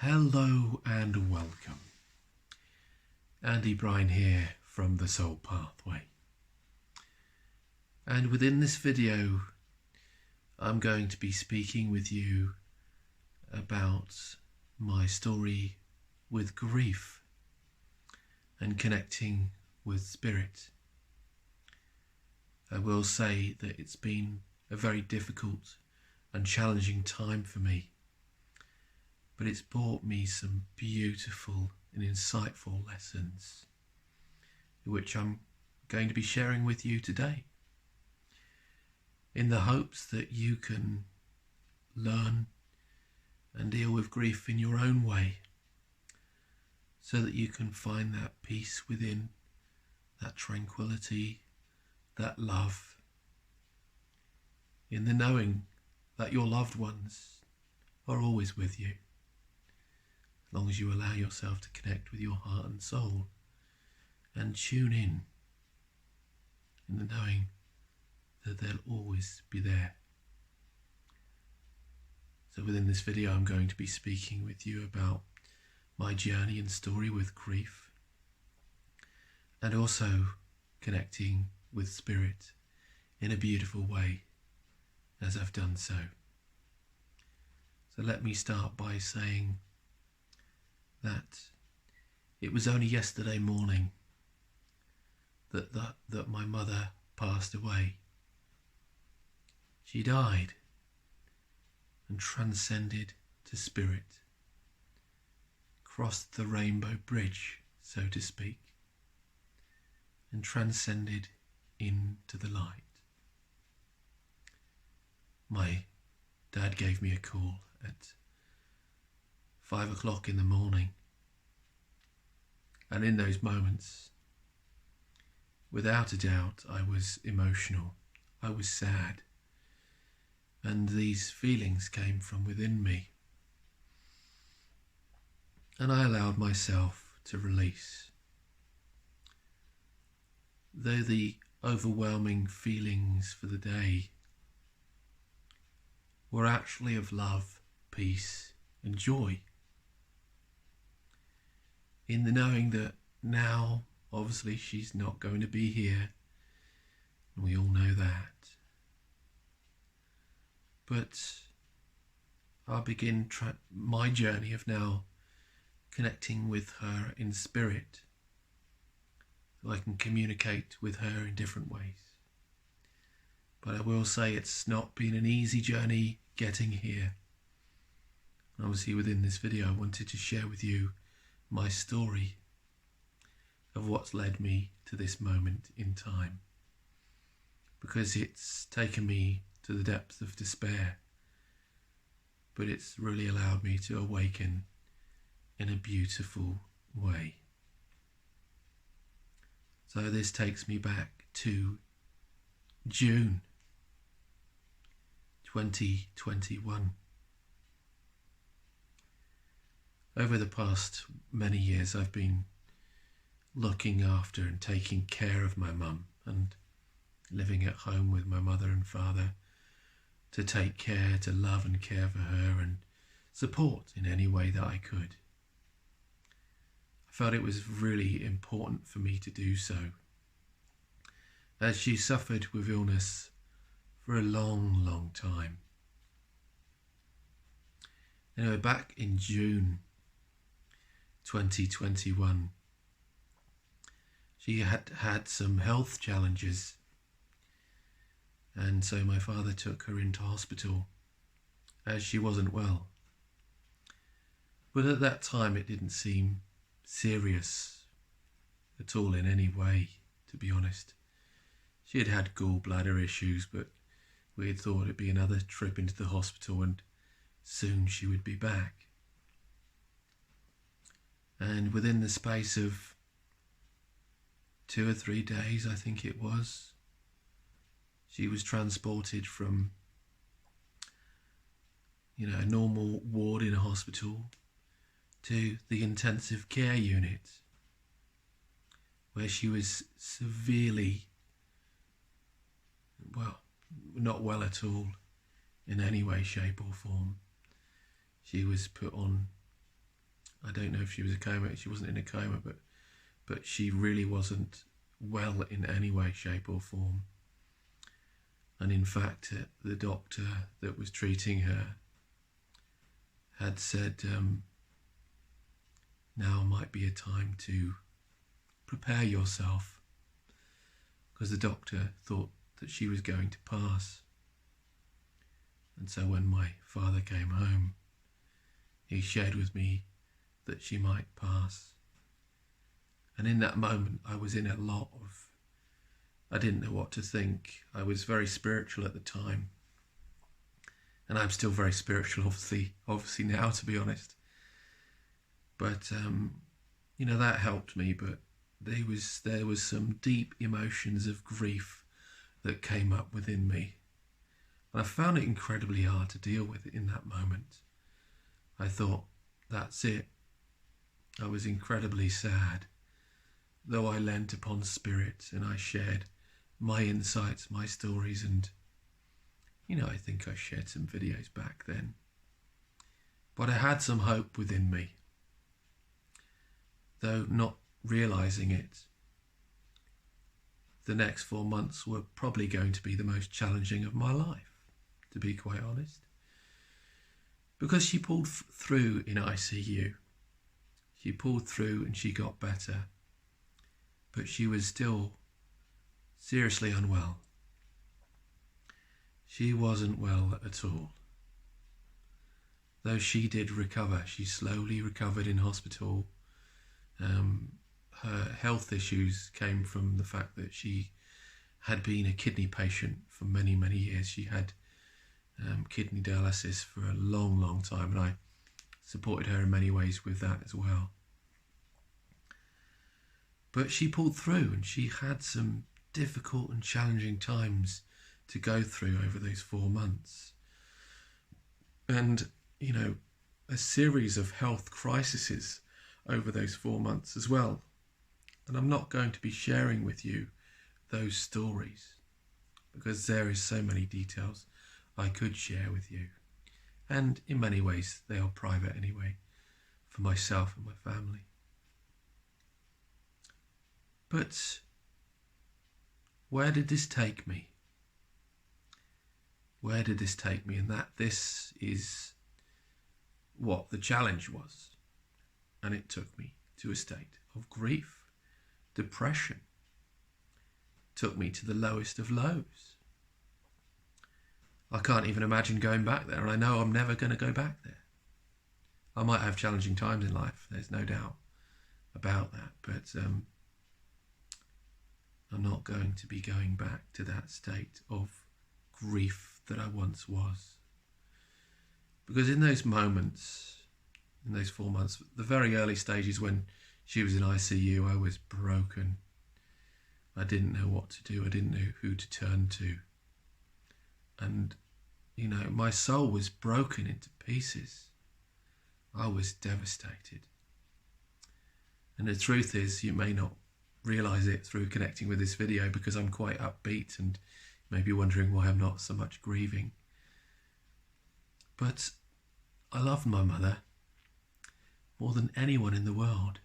Hello and welcome. Andy Bryan here from The Soul Pathway. And within this video, I'm going to be speaking with you about my story with grief and connecting with spirit. I will say that it's been a very difficult and challenging time for me, but it's brought me some beautiful and insightful lessons, which I'm going to be sharing with you today, in the hopes that you can learn and deal with grief in your own way, so that you can find that peace within, that tranquility, that love, in the knowing that your loved ones are always with you, as long as you allow yourself to connect with your heart and soul and tune in the knowing that they'll always be there. So within this video, I'm going to be speaking with you about my journey and story with grief, and also connecting with spirit in a beautiful way as I've done so. So let me start by saying that it was only yesterday morning that my mother passed away. She died and transcended to spirit, crossed the rainbow bridge, so to speak, and transcended into the light. My dad gave me a call at 5 o'clock in the morning, and in those moments, without a doubt, I was emotional, I was sad, and these feelings came from within me, and I allowed myself to release. Though the overwhelming feelings for the day were actually of love, peace and joy, in the knowing that now obviously she's not going to be here, and we all know that, but I'll begin my journey of now connecting with her in spirit, so I can communicate with her in different ways. But I will say it's not been an easy journey getting here. Obviously within this video I wanted to share with you my story of what's led me to this moment in time, because it's taken me to the depths of despair, but it's really allowed me to awaken in a beautiful way. So this takes me back to June 2021. Over the past many years I've been looking after and taking care of my mum, and living at home with my mother and father to take care, to love and care for her and support in any way that I could. I felt it was really important for me to do so, as she suffered with illness for a long time. Anyway, back in June 2021, she had some health challenges, and so my father took her into hospital as she wasn't well. But at that time it didn't seem serious at all in any way, to be honest. She had had gallbladder issues, but we had thought it'd be another trip into the hospital and soon she would be back. And within the space of 2 or 3 days, I think it was, she was transported from, a normal ward in a hospital to the intensive care unit, where she was severely, not well at all in any way, shape or form. She was put on I don't know if she was a coma. She wasn't in a coma, but she really wasn't well in any way, shape or form. And in fact, the doctor that was treating her had said, now might be a time to prepare yourself, because the doctor thought that she was going to pass. And so when my father came home, he shared with me that she might pass. And in that moment, I was in a lot of, I didn't know what to think. I was very spiritual at the time. And I'm still very spiritual, obviously now, to be honest. But, that helped me. But there was some deep emotions of grief that came up within me. And I found it incredibly hard to deal with in that moment. I thought, that's it. I was incredibly sad, though I leant upon spirit and I shared my insights, my stories, and, I think I shared some videos back then. But I had some hope within me, though not realising it. The next 4 months were probably going to be the most challenging of my life, to be quite honest. Because she pulled through in ICU. She pulled through and she got better. But she was still seriously unwell. She wasn't well at all. Though she did recover, she slowly recovered in hospital. Her health issues came from the fact that she had been a kidney patient for many, many years. She had kidney dialysis for a long, long time, and I supported her in many ways with that as well. But she pulled through, and she had some difficult and challenging times to go through over those 4 months. And, a series of health crises over those 4 months as well. And I'm not going to be sharing with you those stories, because there is so many details I could share with you. And in many ways, they are private anyway, for myself and my family. But where did this take me? Where did this take me? And this is what the challenge was. And it took me to a state of grief, depression. It took me to the lowest of lows. I can't even imagine going back there, and I know I'm never going to go back there. I might have challenging times in life, there's no doubt about that, but I'm not going to be going back to that state of grief that I once was. Because in those moments, in those 4 months, the very early stages when she was in ICU, I was broken. I didn't know what to do. I didn't know who to turn to. And, my soul was broken into pieces. I was devastated. And the truth is, you may not realise it through connecting with this video, because I'm quite upbeat and you may be wondering why I'm not so much grieving. But I loved my mother more than anyone in the world.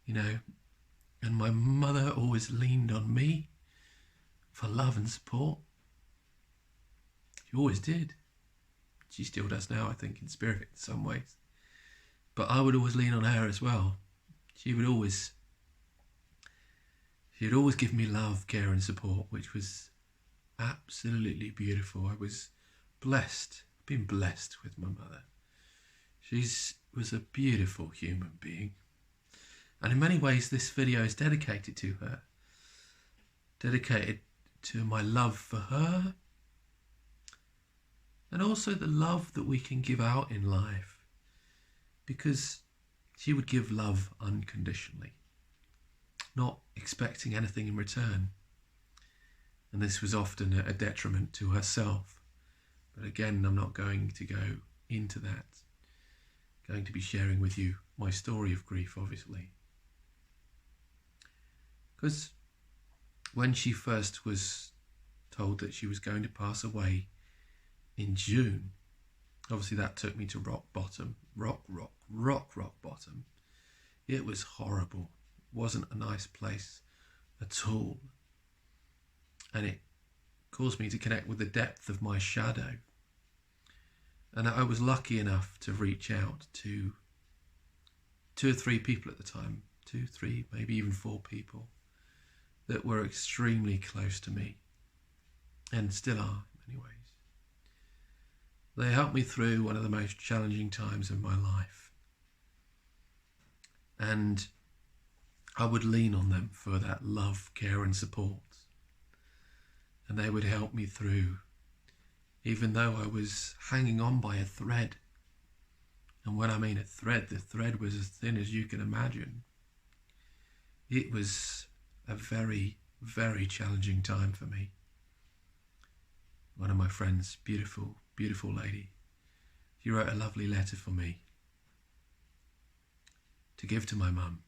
And my mother always leaned on me for love and support. She always did. She still does now, I think, in spirit in some ways. But I would always lean on her as well. She would always give me love, care and support, which was absolutely beautiful. I was blessed, been blessed with my mother. She was a beautiful human being. And in many ways, this video is dedicated to her. Dedicated to my love for her. And also the love that we can give out in life. Because she would give love unconditionally, not expecting anything in return. And this was often a detriment to herself. But again, I'm not going to go into that. I'm going to be sharing with you my story of grief, obviously. Because when she first was told that she was going to pass away in June Obviously that took me to rock bottom. Rock bottom. It was horrible. It wasn't a nice place at all. And it caused me to connect with the depth of my shadow. And I was lucky enough to reach out to 2 or 3 people at the time, 2, 3, maybe even 4 people that were extremely close to me and still are in many ways. They helped me through one of the most challenging times of my life. And I would lean on them for that love, care and support. And they would help me through, even though I was hanging on by a thread. And when I mean a thread, the thread was as thin as you can imagine. It was a very, very challenging time for me. One of my friends, beautiful lady, she wrote a lovely letter for me to give to my mum.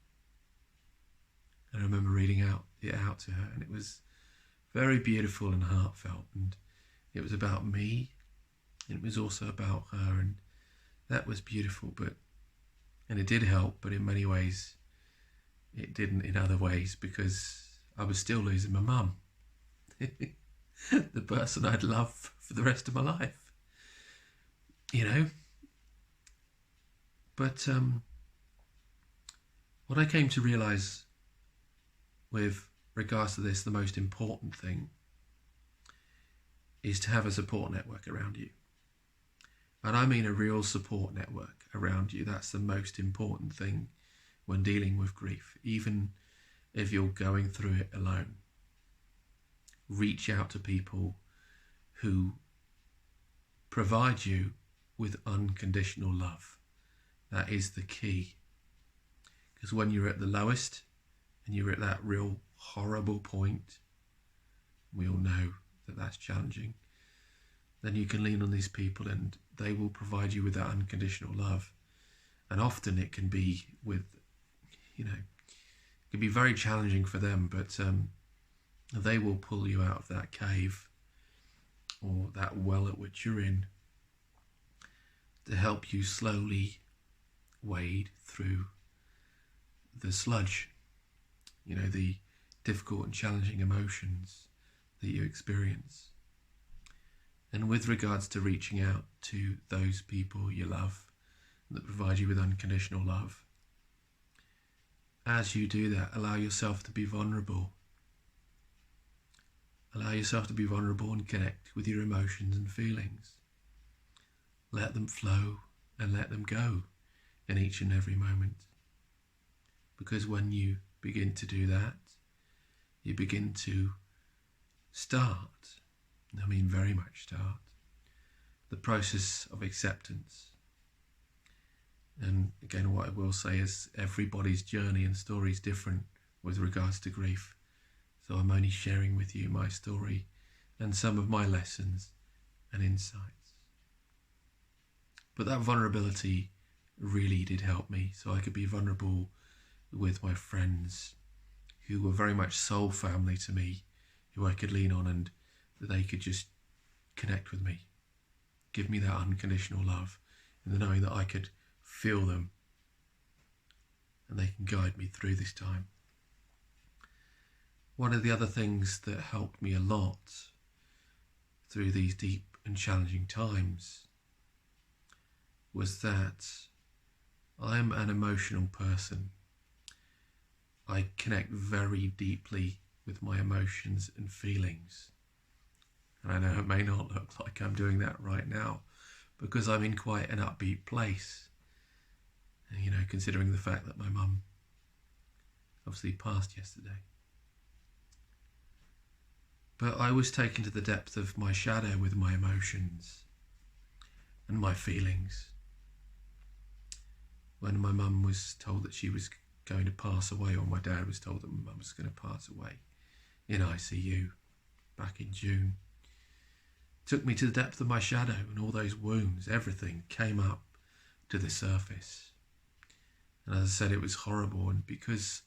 And I remember reading it out to her, and it was very beautiful and heartfelt, and it was about me, and it was also about her, and that was beautiful. And it did help, but in many ways it didn't in other ways, because I was still losing my mum, the person I'd love for the rest of my life, But what I came to realise with regards to this, the most important thing is to have a support network around you. And I mean a real support network around you. That's the most important thing when dealing with grief, even if you're going through it alone. Reach out to people who provide you with unconditional love. That is the key. Because when you're at the lowest and you're at that real horrible point, we all know that that's challenging, then you can lean on these people and they will provide you with that unconditional love. And often it can be with, it can be very challenging for them, but they will pull you out of that cave or that well at which you're in to help you slowly wade through the sludge, the difficult and challenging emotions that you experience. And with regards to reaching out to those people you love that provide you with unconditional love, as you do that, allow yourself to be vulnerable. Allow yourself to be vulnerable and connect with your emotions and feelings. Let them flow and let them go in each and every moment. Because when you begin to do that, you begin to start, I mean very much start, the process of acceptance. And again, what I will say is everybody's journey and story is different with regards to grief. So I'm only sharing with you my story and some of my lessons and insights. But that vulnerability really did help me, so I could be vulnerable with my friends who were very much soul family to me, who I could lean on and they could just connect with me, give me that unconditional love, and the knowing that I could feel them and they can guide me through this time. One of the other things that helped me a lot through these deep and challenging times was that I'm an emotional person. I connect very deeply with my emotions and feelings. And I know it may not look like I'm doing that right now because I'm in quite an upbeat place. And, considering the fact that my mum obviously passed yesterday. But I was taken to the depth of my shadow with my emotions and my feelings. When my mum was told that she was going to pass away, or my dad was told that my mum was going to pass away in ICU back in June, it took me to the depth of my shadow, and all those wounds, everything came up to the surface. And as I said, it was horrible, and because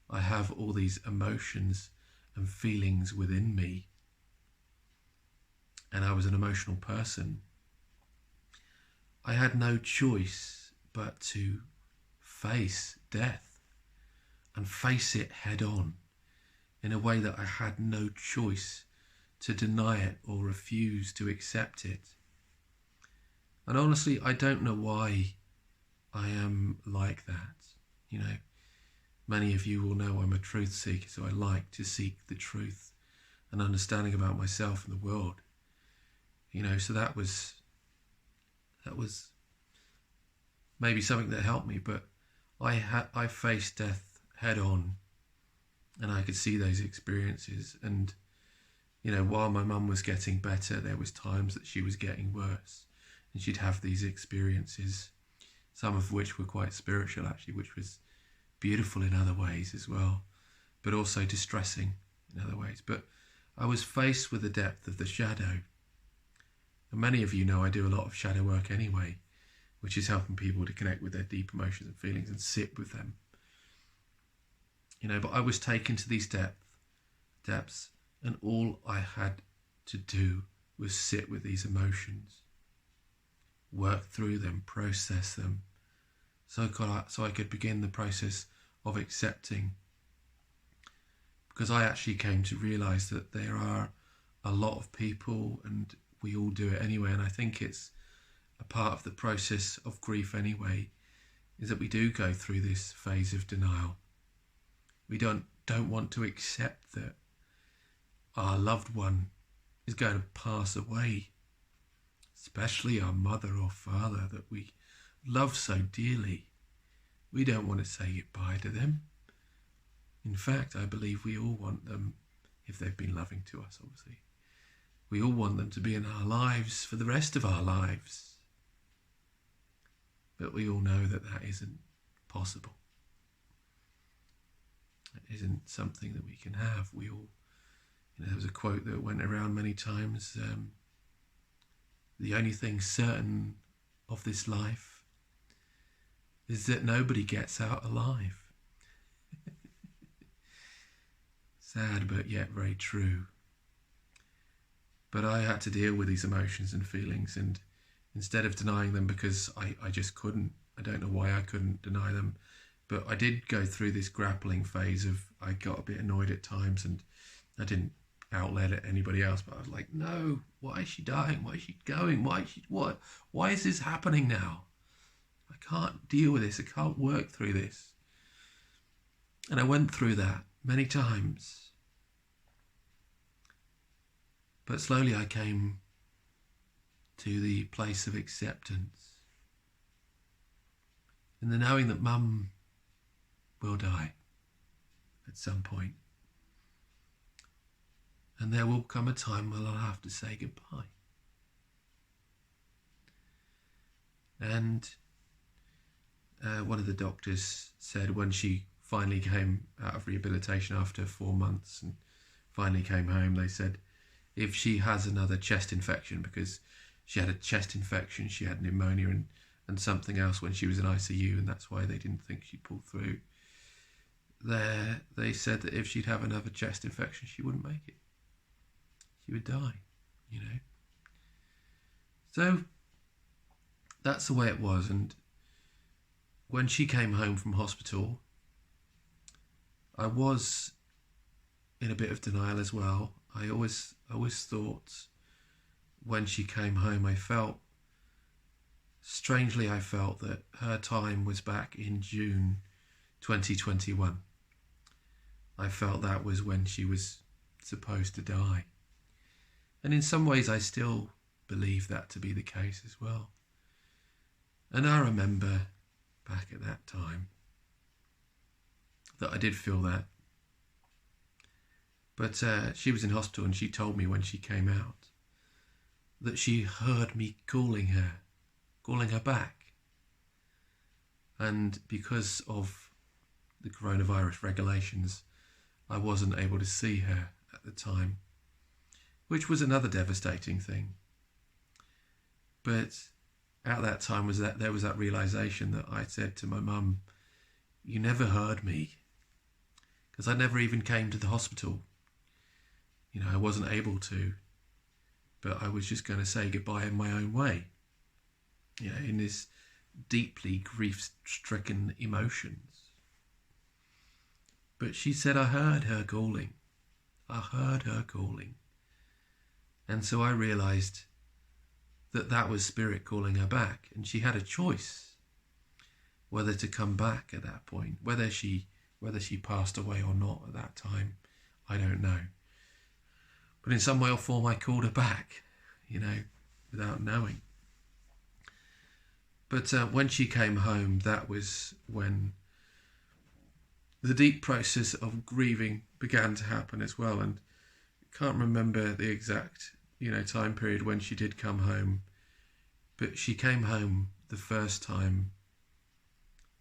I have all these emotions and feelings within me, and I was an emotional person, I had no choice but to face death and face it head on in a way that I had no choice to deny it or refuse to accept it. And honestly, I don't know why I am like that. You know, many of you will know I'm a truth seeker, so I like to seek the truth and understanding about myself and the world. You know, so that was maybe something that helped me, but I faced death head on, and I could see those experiences. And you know, while my mum was getting better, there was times that she was getting worse, and she'd have these experiences, some of which were quite spiritual actually, which was beautiful in other ways as well, but also distressing in other ways. But I was faced with the depth of the shadow. And many of you know I do a lot of shadow work anyway, which is helping people to connect with their deep emotions and feelings and sit with them. You know, but I was taken to these depths, and all I had to do was sit with these emotions, work through them, process them, so I could begin the process of accepting. Because I actually came to realise that there are a lot of people, and we all do it anyway, and I think it's a part of the process of grief anyway, is that we do go through this phase of denial. We don't want to accept that our loved one is going to pass away, especially our mother or father that we love so dearly. We don't want to say goodbye to them. In fact, I believe we all want them, if they've been loving to us, obviously, we all want them to be in our lives for the rest of our lives. But we all know that that isn't possible. It isn't something that we can have. We all, you know, there was a quote that went around many times, the only thing certain of this life is that nobody gets out alive. Sad, but yet very true. But I had to deal with these emotions and feelings, and instead of denying them, because I just couldn't, I don't know why I couldn't deny them, but I did go through this grappling phase of, I got a bit annoyed at times, and I didn't outlet at anybody else, but I was like, no, why is she dying? Why is she going? Why is this happening now? I can't deal with this. I can't work through this. And I went through that many times. But slowly I came to the place of acceptance, in the knowing that Mum will die at some point. And there will come a time when I'll have to say goodbye. And one of the doctors said, when she finally came out of rehabilitation after 4 months and finally came home, they said, if she has another chest infection, because she had a chest infection, she had pneumonia and something else when she was in ICU, and that's why they didn't think she'd pull through. They said that if she'd have another chest infection, she wouldn't make it. She would die, you know. So that's the way it was. And when she came home from hospital, I was in a bit of denial as well. I always thought, when she came home, I felt that her time was back in June 2021. I felt that was when she was supposed to die. And in some ways I still believe that to be the case as well. And I remember back at that time that I did feel that. But she was in hospital, and she told me when she came out that she heard me calling her back. And because of the coronavirus regulations, I wasn't able to see her at the time, which was another devastating thing. But at that time there was that realization that I said to my mum, you never heard me, because I never even came to the hospital. You know, I wasn't able to, but I was just going to say goodbye in my own way. in this deeply grief-stricken emotions. But she said, I heard her calling. I heard her calling. And so I realised that was Spirit calling her back. And she had a choice whether to come back at that point. Whether she passed away or not at that time, I don't know. But in some way or form, I called her back, without knowing. But when she came home, that was when the deep process of grieving began to happen as well. And I can't remember the exact, time period when she did come home. But she came home the first time,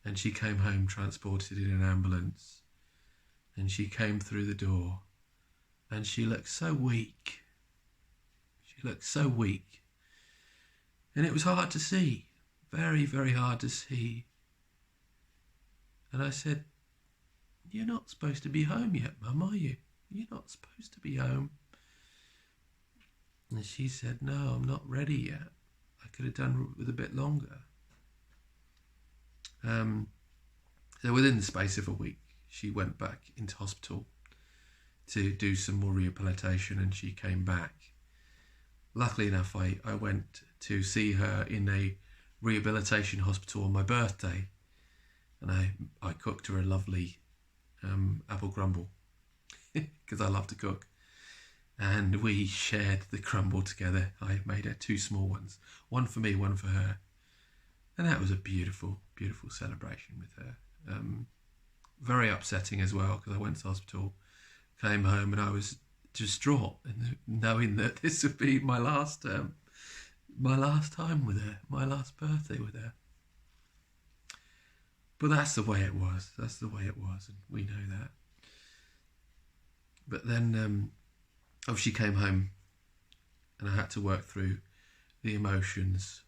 and she came home transported in an ambulance. And she came through the door, and she looked so weak. She looked so weak. And it was hard to see. Very, very hard to see. And I said, you're not supposed to be home yet, Mum, are you? You're not supposed to be home. And she said, no, I'm not ready yet. I could have done with a bit longer. So within the space of a week, she went back into hospital to do some more rehabilitation, and she came back. Luckily enough, I went to see her in a rehabilitation hospital on my birthday, and I cooked her a lovely apple crumble because I love to cook, and we shared the crumble together. I made her 2 small ones, one for me, one for her, and that was a beautiful, beautiful celebration with her. Very upsetting as well, because I went to hospital, came home, and I was distraught, knowing that this would be my last time with her, my last birthday with her. But that's the way it was. That's the way it was, and we know that. But then, obviously, she came home, and I had to work through the emotions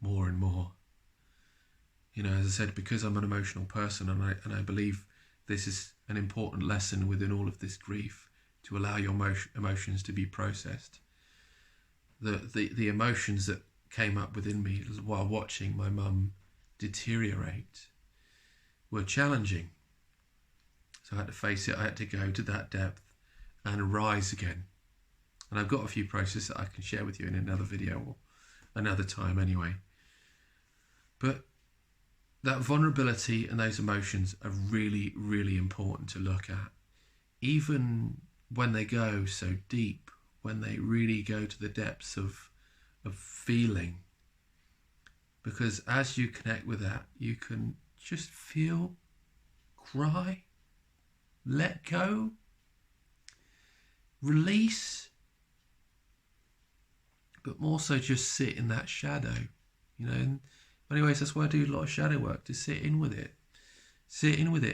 more and more. As I said, because I'm an emotional person, and I believe this is an important lesson within all of this grief, to allow your emotions to be processed. The emotions that came up within me while watching my mum deteriorate were challenging. So I had to face it. I had to go to that depth and rise again. And I've got a few processes that I can share with you in another video or another time anyway. But that vulnerability and those emotions are really, really important to look at. Even when they go so deep, when they really go to the depths of feeling. Because as you connect with that, you can just feel, cry, let go, release, but more so just sit in that shadow, in many ways. That's why I do a lot of shadow work, to sit in with it,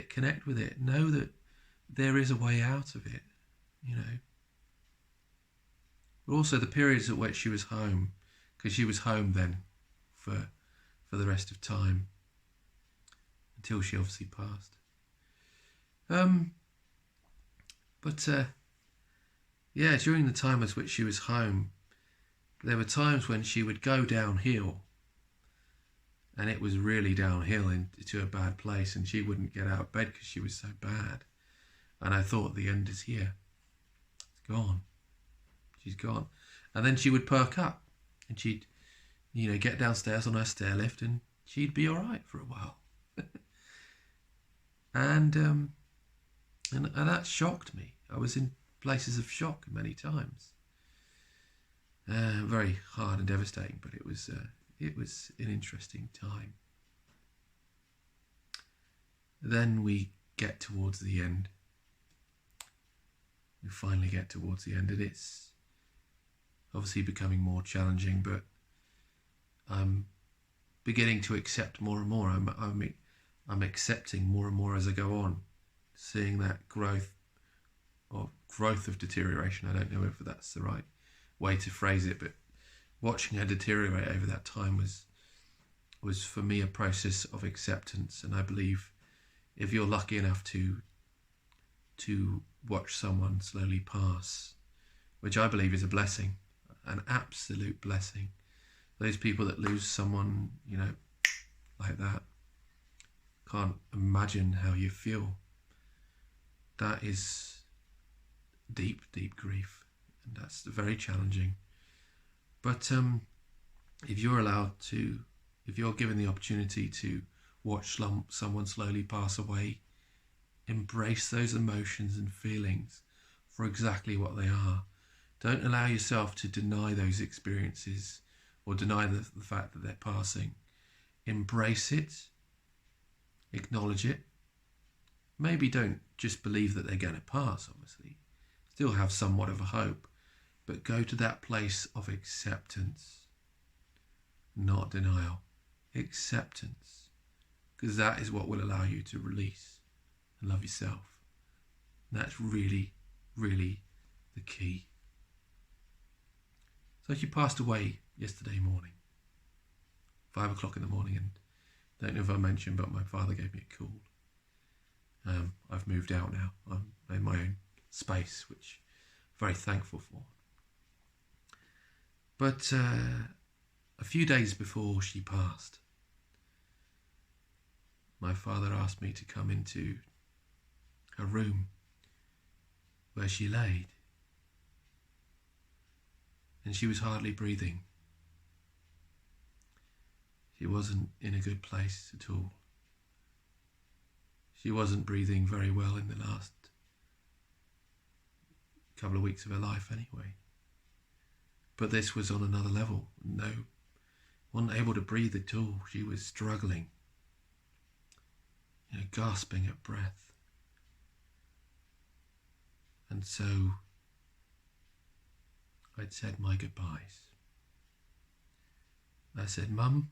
connect with it, know that there is a way out of it, But also the periods at which she was home, because she was home then for the rest of time, until she obviously passed. During the time at which she was home, there were times when she would go downhill, and it was really downhill into a bad place, and she wouldn't get out of bed because she was so bad. And I thought, the end is here. It's gone. She's gone. And then she would perk up, and she'd, get downstairs on her stair lift, and she'd be all right for a while. and that shocked me. I was in places of shock many times. Very hard and devastating, but it was an interesting time. Then we get towards the end. We finally get towards the end, and it's obviously becoming more challenging, but I'm beginning to accept more and more. I'm accepting more and more as I go on, seeing that growth of deterioration. I don't know if that's the right way to phrase it, but watching her deteriorate over that time was for me a process of acceptance. And I believe if you're lucky enough to watch someone slowly pass, which I believe is a blessing, an absolute blessing, Those people that lose someone, like that, can't imagine how you feel. That is deep, deep grief, and that's very challenging. But if you're given the opportunity to watch someone slowly pass away, embrace those emotions and feelings for exactly what they are. Don't allow yourself to deny those experiences or deny the fact that they're passing. Embrace it, acknowledge it. Maybe don't just believe that they're going to pass, obviously. Still have somewhat of a hope, but go to that place of acceptance, not denial. Acceptance, because that is what will allow you to release and love yourself. And that's really, really the key. So she passed away yesterday morning, 5 o'clock in the morning, and don't know if I mentioned, but my father gave me a call. I've moved out now. I'm in my own space, which I'm very thankful for. But a few days before she passed, my father asked me to come into her room where she laid, and she was hardly breathing. She wasn't in a good place at all. She wasn't breathing very well in the last couple of weeks of her life anyway. But this was on another level. No, wasn't able to breathe at all. She was struggling, gasping at breath. And so I'd said my goodbyes. I said, Mum,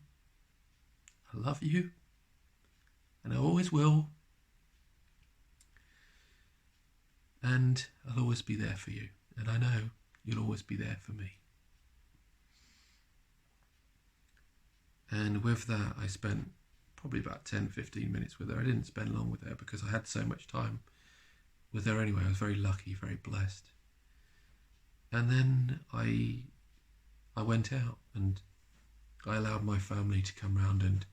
I love you, and I always will. And I'll always be there for you. And I know you'll always be there for me. And with that, I spent probably about 10-15 minutes with her. I didn't spend long with her because I had so much time with her anyway. I was very lucky, very blessed. And then I went out and I allowed my family to come round and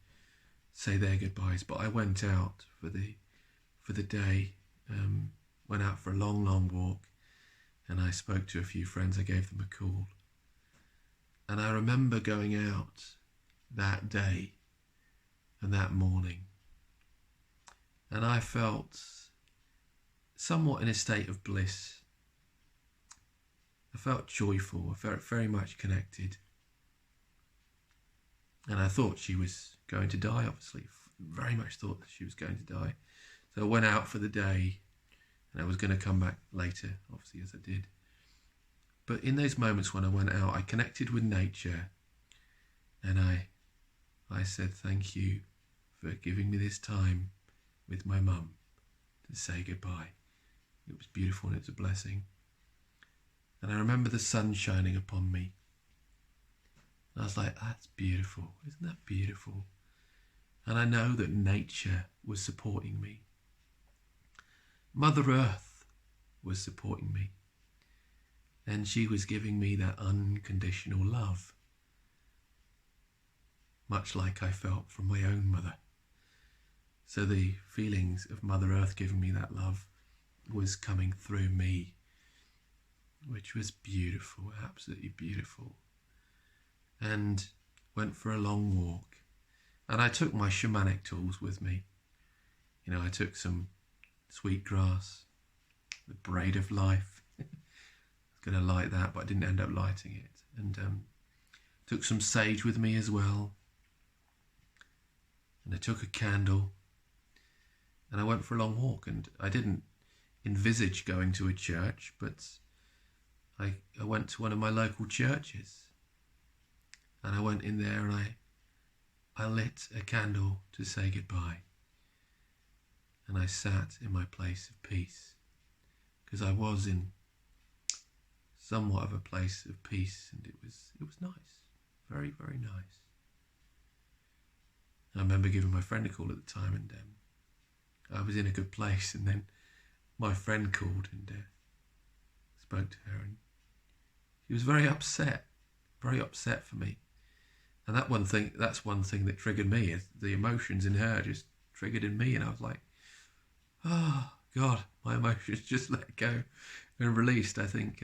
say their goodbyes. But I went out for the day, went out for a long, long walk, and I spoke to a few friends. I gave them a call. And I remember going out that day and that morning, and I felt somewhat in a state of bliss. I felt joyful. I felt very much connected. And I thought she was going to die, obviously. Very much thought that she was going to die. So I went out for the day, and I was going to come back later, obviously, as I did. But in those moments when I went out, I connected with nature, and I said thank you for giving me this time with my mum to say goodbye. It was beautiful and it was a blessing. And I remember the sun shining upon me. And I was like, that's beautiful. Isn't that beautiful? And I know that nature was supporting me. Mother Earth was supporting me. And she was giving me that unconditional love, much like I felt from my own mother. So the feelings of Mother Earth giving me that love was coming through me, which was beautiful, absolutely beautiful. And went for a long walk. And I took my shamanic tools with me. I took some sweet grass, the braid of life. I was going to light that, but I didn't end up lighting it. And took some sage with me as well. And I took a candle. And I went for a long walk. And I didn't envisage going to a church, but I went to one of my local churches. And I went in there and I lit a candle to say goodbye. And I sat in my place of peace, because I was in somewhat of a place of peace, and it was nice, very, very nice. I remember giving my friend a call at the time, and I was in a good place, and then my friend called and spoke to her, and she was very upset for me. And that's one thing that triggered me, is the emotions in her just triggered in me, and I was like, oh God, my emotions just let go and released. I think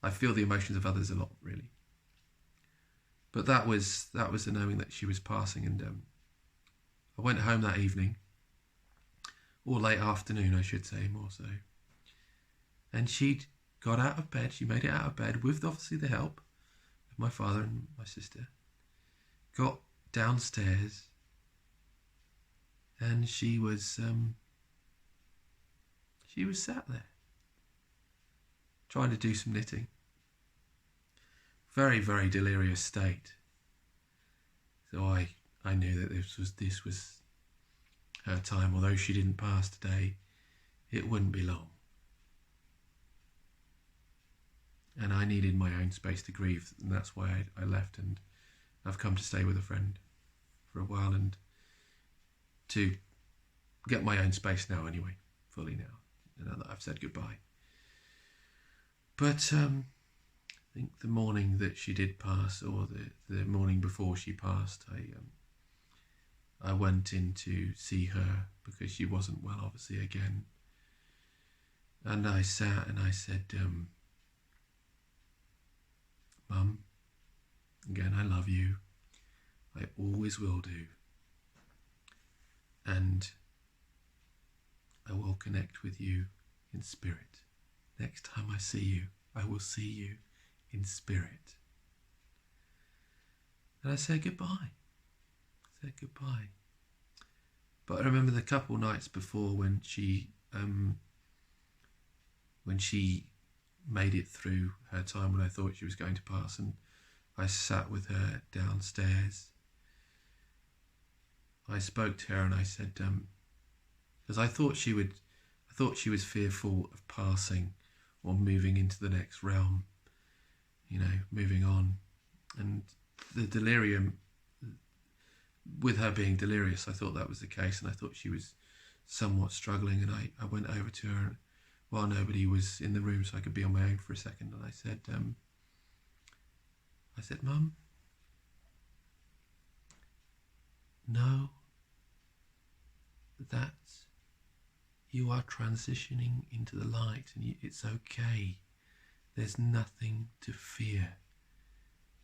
I feel the emotions of others a lot, really. But that was the knowing that she was passing, and I went home that evening, or late afternoon, I should say, more so. And she'd got out of bed. She made it out of bed with obviously the help of my father and my sister. Got downstairs, and she was sat there trying to do some knitting. Very, very delirious state. So I knew that this was her time. Although she didn't pass today, it wouldn't be long. And I needed my own space to grieve, and that's why I left, and I've come to stay with a friend for a while, and to get my own space now anyway, fully now that I've said goodbye. But I think the morning that she did pass, or the morning before she passed, I went in to see her because she wasn't well, obviously, again. And I sat and I said, Mum, again, I love you. I always will do. And I will connect with you in spirit. Next time I see you, I will see you in spirit. And I said goodbye. But I remember the couple nights before when she made it through her time when I thought she was going to pass, and I sat with her downstairs. I spoke to her and I said, because I thought she was fearful of passing or moving into the next realm, moving on. And the delirium, with her being delirious, I thought that was the case, and I thought she was somewhat struggling, and I went over to her while nobody was in the room so I could be on my own for a second, and I said, Mum, know that you are transitioning into the light, and it's okay. There's nothing to fear.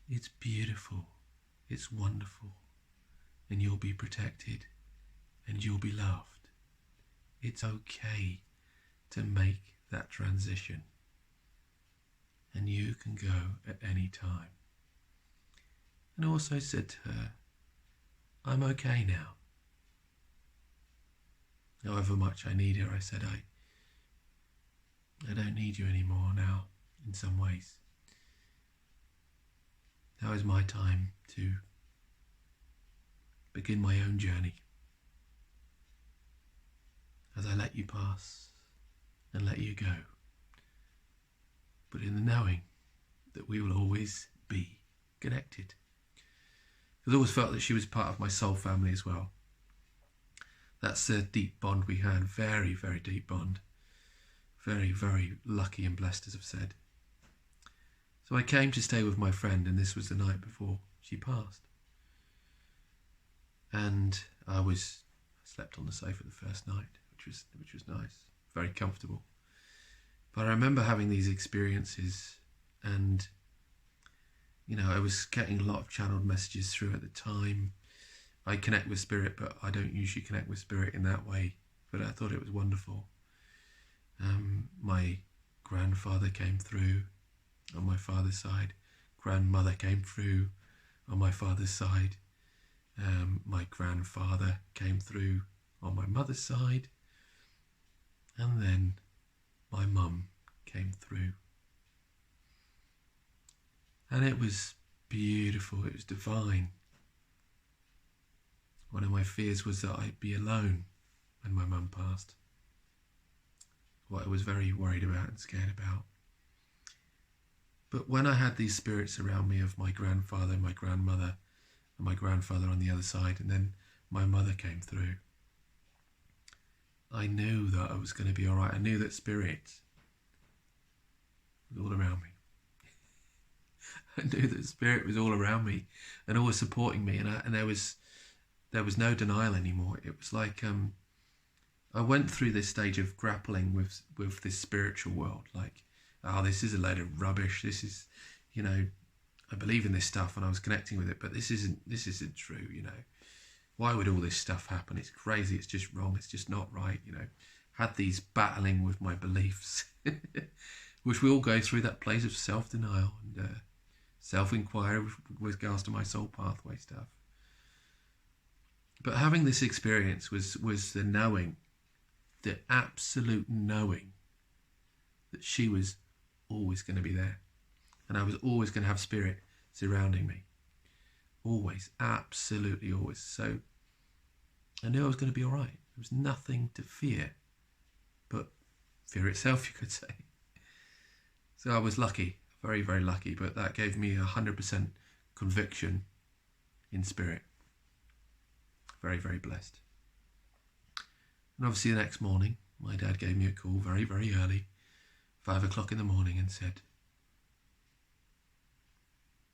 It's beautiful. It's wonderful. And you'll be protected, and you'll be loved. It's okay to make that transition, and you can go at any time. And I also said to her, I'm okay now. However much I need her, I said, I don't need you anymore now, in some ways. Now is my time to begin my own journey, as I let you pass and let you go, but in the knowing that we will always be connected. I've always felt that she was part of my soul family as well. That's a deep bond we had, very, very deep bond. Very, very lucky and blessed, as I've said. So I came to stay with my friend, and this was the night before she passed. And I slept on the sofa the first night, which was nice, very comfortable. But I remember having these experiences, and I was getting a lot of channeled messages through at the time. I connect with spirit, but I don't usually connect with spirit in that way. But I thought it was wonderful. My grandfather came through on my father's side. Grandmother came through on my father's side. My grandfather came through on my mother's side. And then my mum came through. And it was beautiful. It was divine. One of my fears was that I'd be alone when my mum passed. What I was very worried about and scared about. But when I had these spirits around me of my grandfather, my grandmother, and my grandfather on the other side, and then my mother came through, I knew that I was going to be all right. I knew that spirit was all around me. I knew that Spirit was all around me and always supporting me, and there was no denial anymore. It was like I went through this stage of grappling with this spiritual world, like, oh, this is a load of rubbish. This is, I believe in this stuff, and I was connecting with it, but this isn't true. Why would all this stuff happen? It's crazy. It's just wrong. It's just not right. Had these battling with my beliefs, which we all go through, that place of self-denial and self-inquiry with regards to my soul pathway stuff. But having this experience was the knowing, the absolute knowing that she was always going to be there, and I was always going to have Spirit surrounding me. Always, absolutely always. So I knew I was going to be all right. There was nothing to fear, but fear itself, you could say. So I was lucky, very, very lucky, but that gave me 100% conviction in Spirit. Very, very blessed. And obviously the next morning, my dad gave me a call very, very early, 5 o'clock in the morning, and said,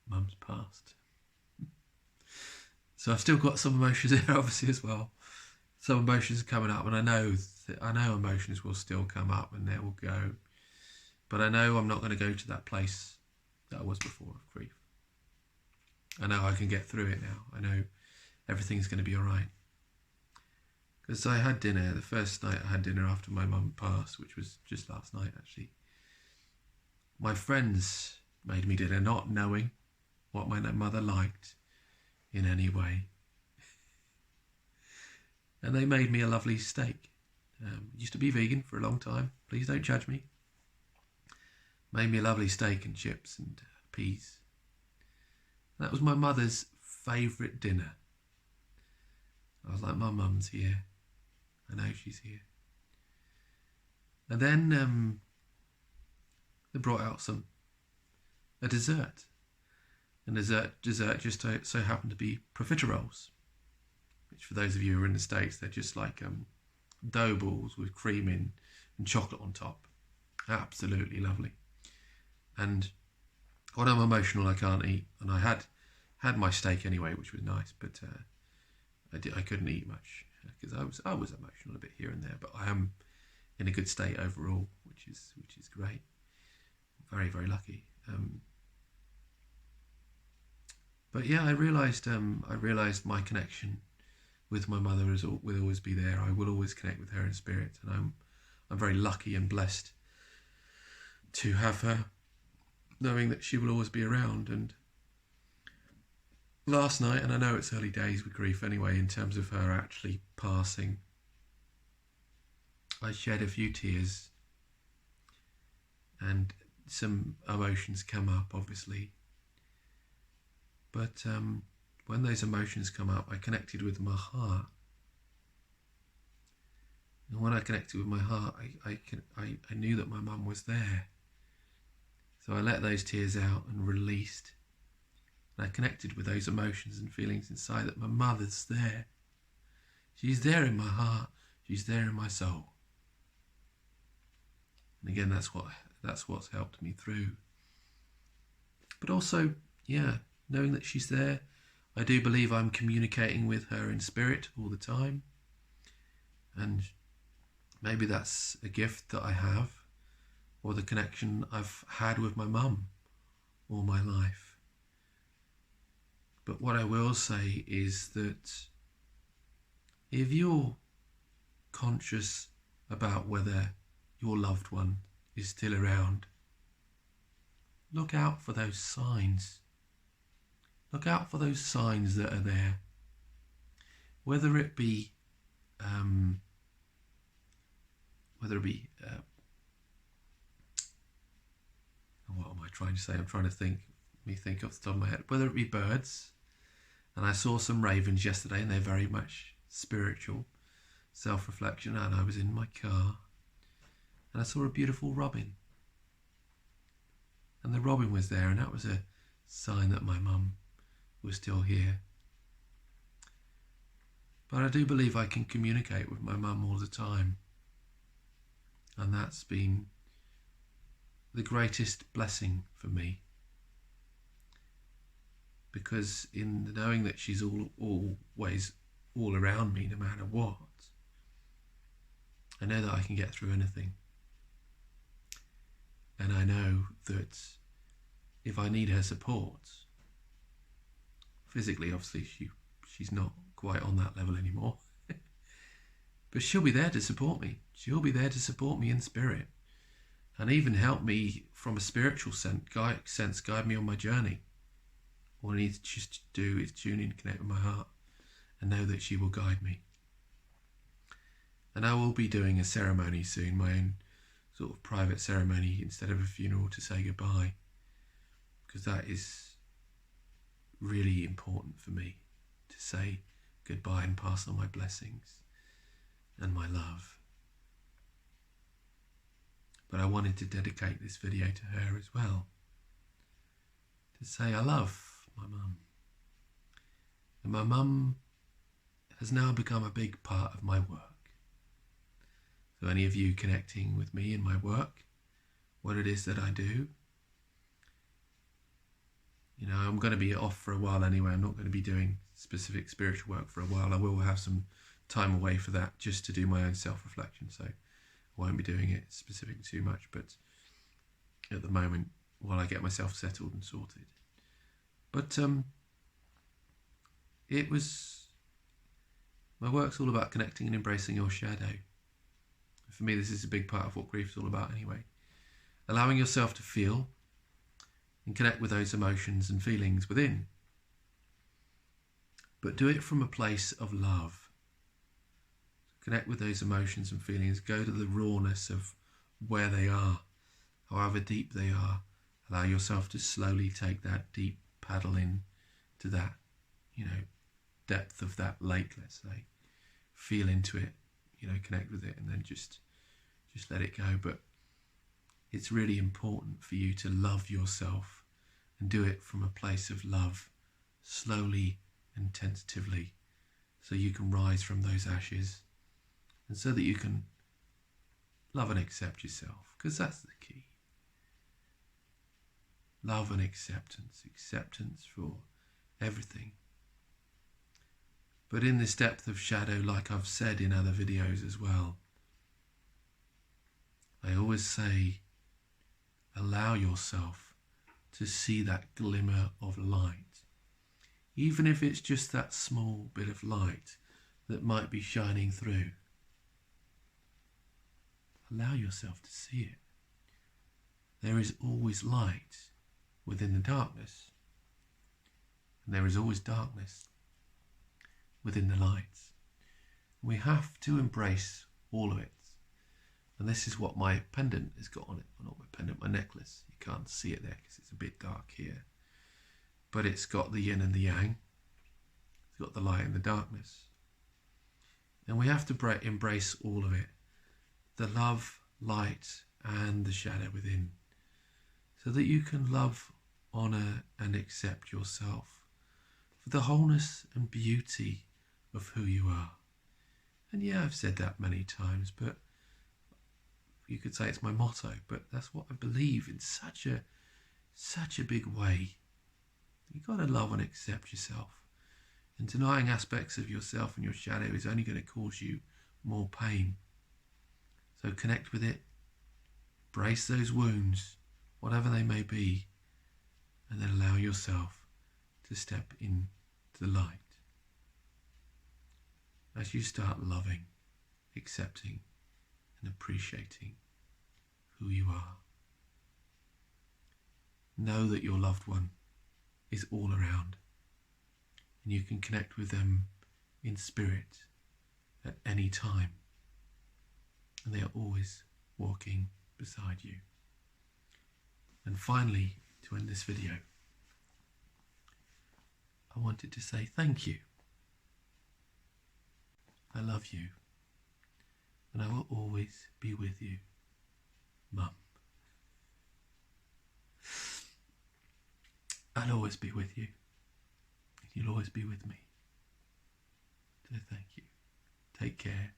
Mum's passed. So I've still got some emotions there, obviously, as well. Some emotions are coming up, and I know emotions will still come up and they will go. But I know I'm not going to go to that place that I was before of grief. I know I can get through it now. I know everything's going to be all right. Because I had dinner, the first night I had dinner after my mum passed, which was just last night actually. My friends made me dinner, not knowing what my mother liked in any way. And they made me a lovely steak. Used to be vegan for a long time. Please don't judge me. Made me a lovely steak and chips and peas. That was my mother's favourite dinner. I was like, my mum's here. I know she's here. And then they brought out a dessert. And dessert just so happened to be profiteroles, which for those of you who are in the States, they're just like dough balls with cream in and chocolate on top. Absolutely lovely. And when I'm emotional, I can't eat. And I had my steak anyway, which was nice, but I couldn't eat much because I was emotional a bit here and there. But I am in a good state overall, which is great. Very, very lucky. But yeah, I realised my connection with my mother will always be there. I will always connect with her in spirit, and I'm very lucky and blessed to have her, knowing that she will always be around. And last night, and I know it's early days with grief anyway, in terms of her actually passing, I shed a few tears, and some emotions come up, obviously. But when those emotions come up, I connected with my heart. And when I connected with my heart, I knew that my mum was there. So I let those tears out and released. And I connected with those emotions and feelings inside that my mother's there. She's there in my heart. She's there in my soul. And again, that's what's helped me through. But also, yeah, knowing that she's there, I do believe I'm communicating with her in spirit all the time. And maybe that's a gift that I have, or the connection I've had with my mum all my life. But what I will say is that if you're conscious about whether your loved one is still around, look out for those signs. Look out for those signs that are there. Whether it be what am I trying to say? I'm trying to think off the top of my head. Whether it be birds, and I saw some ravens yesterday, and they're very much spiritual, self-reflection. And I was in my car, and I saw a beautiful robin, and the robin was there, and that was a sign that my mum was still here. But I do believe I can communicate with my mum all the time, and that's been the greatest blessing for me. because in the knowing that she's always all around me no matter what, I know that I can get through anything. And I know that if I need her support, physically obviously she's not quite on that level anymore, but she'll be there to support me. She'll be there to support me in spirit, and even help me from a spiritual sense, guide me on my journey. All I need to just do is tune in, connect with my heart, and know that she will guide me. And I will be doing a ceremony soon, my own sort of private ceremony instead of a funeral, to say goodbye, because that is really important for me, to say goodbye and pass on my blessings and my love. But I wanted to dedicate this video to her as well, to say I love my mum. And my mum has now become a big part of my work. So any of you connecting with me in my work, what it is that I do, you know, I'm going to be off for a while anyway. I'm not going to be doing specific spiritual work for a while. I will have some time away for that, just to do my own self-reflection. So I won't be doing it specifically too much, but at the moment, while I get myself settled and sorted. But my work's all about connecting and embracing your shadow. For me, this is a big part of what grief is all about anyway. Allowing yourself to feel and connect with those emotions and feelings within. But do it from a place of love. Connect with those emotions and feelings. Go to the rawness of where they are, however deep they are. Allow yourself to slowly take that deep paddle in to that, depth of that lake, let's say. Feel into it, connect with it, and then just let it go. But it's really important for you to love yourself and do it from a place of love, slowly and tentatively, so you can rise from those ashes, and so that you can love and accept yourself, because that's the key. Love and acceptance for everything. But in this depth of shadow, like I've said in other videos as well, I always say, allow yourself to see that glimmer of light, even if it's just that small bit of light that might be shining through. Allow yourself to see it. There is always light within the darkness, and there is always darkness within the light. We have to embrace all of it. And this is what my pendant has got on it. Well, not my pendant, my necklace. You can't see it there because it's a bit dark here. But it's got the yin and the yang. It's got the light and the darkness. And we have to embrace all of it. The love, light, and the shadow within. So that you can love, honour, and accept yourself for the wholeness and beauty of who you are. And yeah, I've said that many times, but you could say it's my motto, but that's what I believe in such a big way. You've got to love and accept yourself. And denying aspects of yourself and your shadow is only going to cause you more pain. So connect with it, brace those wounds, whatever they may be, and then allow yourself to step into the light. As you start loving, accepting, and appreciating who you are. Know that your loved one is all around, and you can connect with them in spirit at any time, and they are always walking beside you. And finally, to end this video, I wanted to say thank you. I love you, and I will always be with you, Mum. I'll always be with you, and you'll always be with me. So thank you. Take care,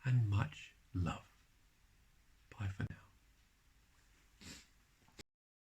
and much love. Bye for now.